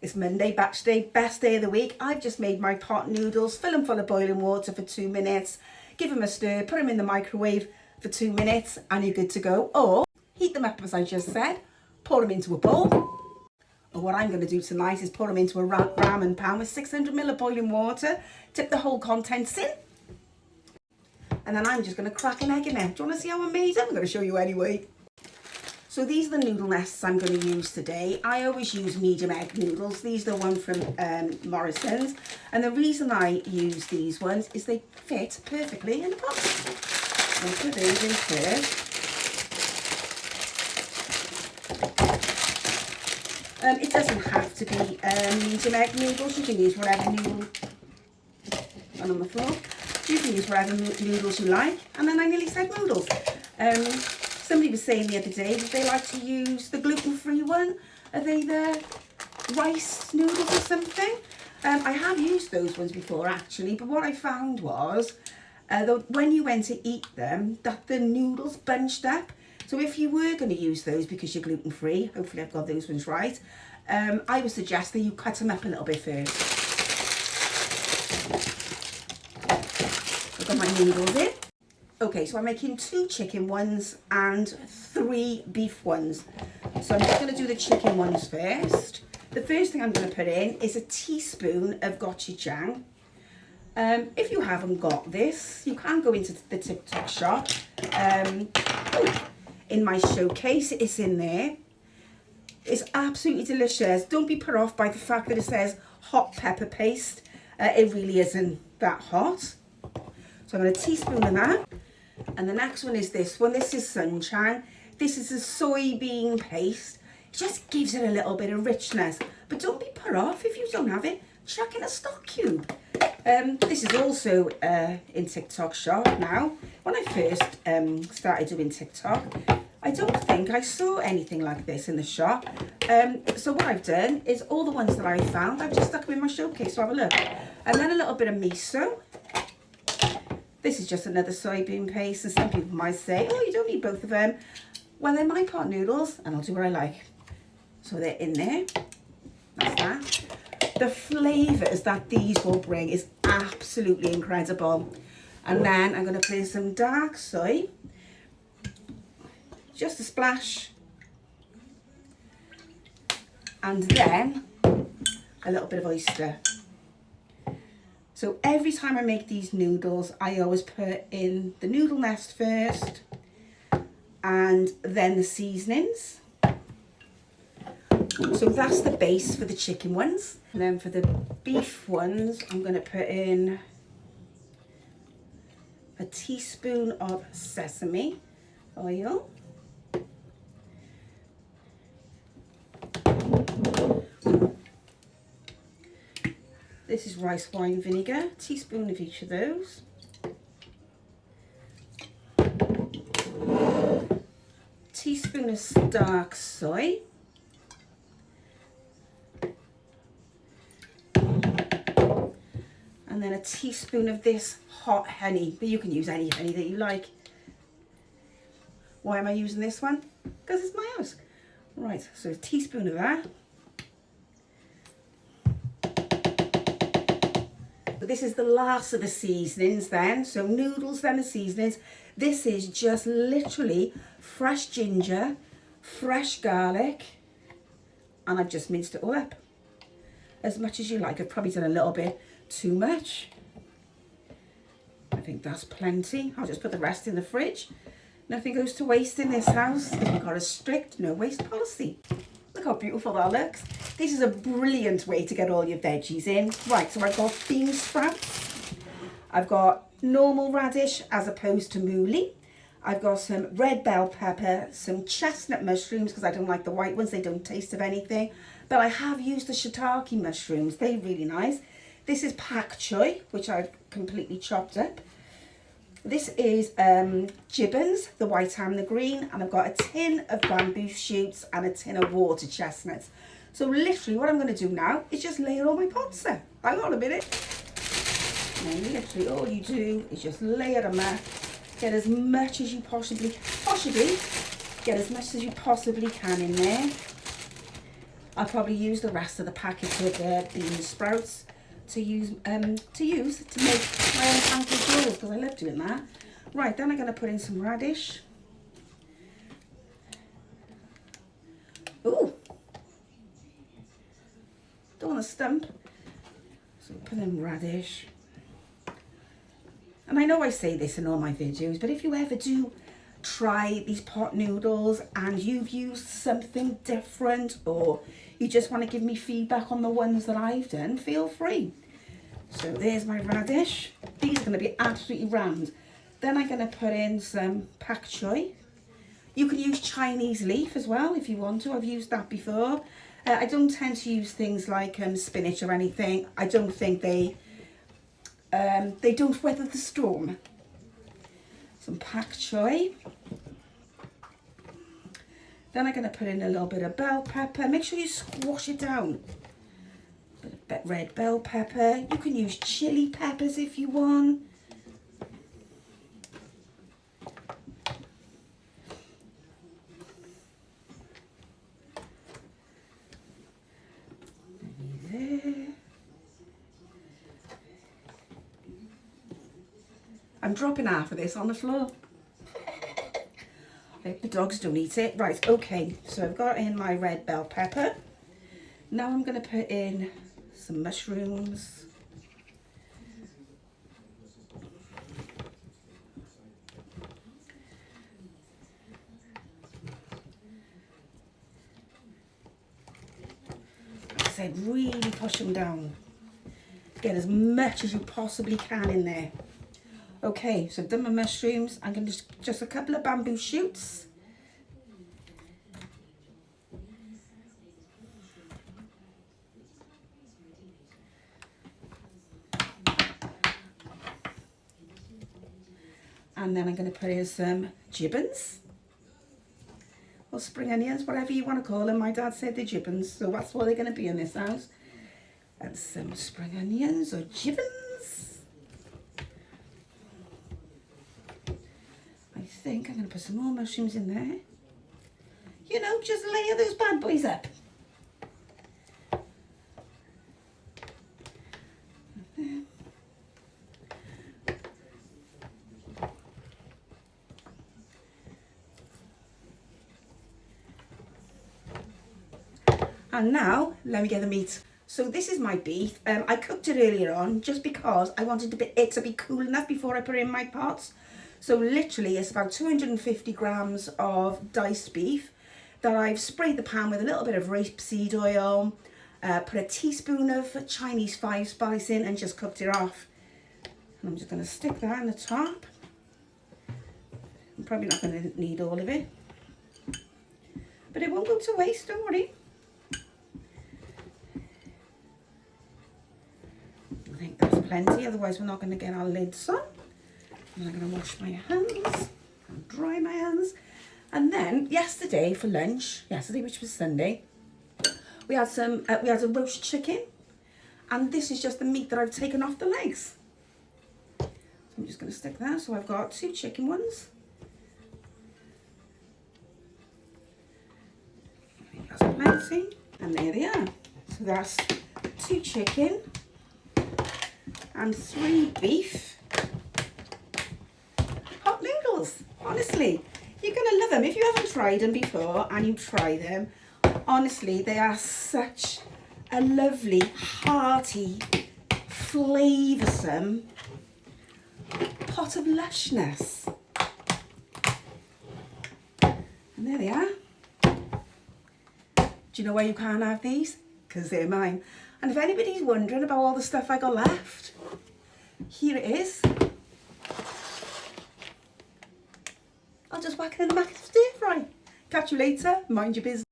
It's Monday, batch day, best day of the week. I've just made my pot noodles, fill them full of boiling water for 2 minutes, give them a stir, put them in the microwave for 2 minutes and you're good to go. Or heat them up as I just said, pour them into a bowl. Or what I'm going to do tonight is pour them into a ramen pan with 600 ml of boiling water, tip the whole contents in. And then I'm just going to crack an egg in there. Do you want to see how I made them? I'm going to show you anyway. So these are the noodle nests I'm going to use today. I always use medium egg noodles. These are the one from Morrison's. And the reason I use these ones is they fit perfectly in the pot. I'll put those in first. It doesn't have to be medium egg noodles. You can use whatever noodle. And on the floor. You can use whatever noodles you like. And then I nearly said noodles. Somebody was saying the other day that they like to use the gluten-free one. Are they the rice noodles or something? I have used those ones before actually, but what I found was when you went to eat them, that the noodles bunched up. So if you were going to use those because you're gluten-free, hopefully I've got those ones right, I would suggest that you cut them up a little bit first. I've got my noodles in. Okay, so I'm making 2 chicken ones and 3 beef ones. So I'm just going to do the chicken ones first. The first thing I'm going to put in is a teaspoon of gochujang. If you haven't got this, you can go into the TikTok shop. In my showcase, it's in there. It's absolutely delicious. Don't be put off by the fact that it says hot pepper paste. It really isn't that hot. So I'm going to teaspoon of that. And the next one is this one. This is sunchang. This is a soybean paste. It just gives it a little bit of richness. But don't be put off if you don't have it. Chuck in a stock cube. This is also in TikTok shop now. When I first started doing TikTok, I don't think I saw anything like this in the shop. So what I've done is all the ones that I found, I've just stuck them in my showcase. So have a look. And then a little bit of miso. This is just another soybean paste, and some people might say, oh, you don't need both of them. Well, they're my pot noodles, and I'll do what I like. So they're in there. That's that. The flavours that these will bring is absolutely incredible. And then I'm going to put in some dark soy. Just a splash. And then a little bit of oyster. So every time I make these noodles, I always put in the noodle nest first and then the seasonings. So that's the base for the chicken ones. And then for the beef ones, I'm going to put in a teaspoon of sesame oil. This is rice wine vinegar, a teaspoon of each of those. Teaspoon of dark soy. And then a teaspoon of this hot honey, but you can use any honey that you like. Why am I using this one? Because it's my house. Right, so a teaspoon of that. But this is the last of the seasonings then. So noodles, then the seasonings. This is just literally fresh ginger, fresh garlic, and I've just minced it all up. As much as you like. I've probably done a little bit too much. I think that's plenty. I'll just put the rest in the fridge. Nothing goes to waste in this house. We've got a strict no waste policy. Look how beautiful that looks. This is a brilliant way to get all your veggies in. Right, so I've got bean sprouts. I've got normal radish as opposed to mooli. I've got some red bell pepper, some chestnut mushrooms because I don't like the white ones. They don't taste of anything. But I have used the shiitake mushrooms. They're really nice. This is pak choy, which I've completely chopped up. This is gibbons, the white and the green, and I've got a tin of bamboo shoots and a tin of water chestnuts. So literally what I'm going to do now is just layer all my pots there. Hang on a minute. And literally all you do is just layer them up. Get as much as you possibly can in there. I'll probably use the rest of the packet of bean sprouts to make my own pancake rolls, because I love doing that. Right, then I'm going to put in some radish. Ooh, don't want to stump. So put in radish. And I know I say this in all my videos, but if you ever do try these pot noodles and you've used something different, or you just want to give me feedback on the ones that I've done, feel free. So there's my radish. These are going to be absolutely round. Then I'm going to put in some pak choi. You can use Chinese leaf as well if you want to. I've used that before. I don't tend to use things like spinach or anything. I don't think they don't weather the storm. Some pak choi. Then I'm going to put in a little bit of bell pepper. Make sure you squash it down. A bit of red bell pepper. You can use chili peppers if you want. There. I'm dropping half of this on the floor. I hope the dogs don't eat it. Right, okay, so I've got in my red bell pepper. Now I'm going to put in some mushrooms. Like I said, really push them down. Get as much as you possibly can in there. Okay, so I've done my mushrooms. I'm going to just a couple of bamboo shoots. And then I'm going to put in some gibbons. Or spring onions, whatever you want to call them. My dad said they're gibbons, so that's what they're going to be in this house. And some spring onions or gibbons. I think I'm going to put some more mushrooms in there. You know, just layer those bad boys up. And now, let me get the meat. So this is my beef. I cooked it earlier on just because I wanted it to be cool enough before I put it in my pots. So literally it's about 250 grams of diced beef that I've sprayed the pan with a little bit of rapeseed oil, put a teaspoon of Chinese 5-spice in and just cooked it off. And I'm just going to stick that on the top. I'm probably not going to need all of it, but it won't go to waste, don't worry. I think that's plenty, otherwise we're not going to get our lids on. And I'm going to wash my hands and dry my hands. And then yesterday for lunch, which was Sunday, we had a roast chicken, and this is just the meat that I've taken off the legs. So I'm just going to stick that. So I've got 2 chicken ones. I think that's plenty. And there they are. So that's 2 chicken and 3 beef. Hot noodles, honestly. You're going to love them. If you haven't tried them before and you try them, honestly, they are such a lovely, hearty, flavoursome pot of lushness. And there they are. Do you know why you can't have these? Because they're mine. And if anybody's wondering about all the stuff I got left, here it is. I'll just whack it in the back of the stir fry. Catch you later. Mind your business.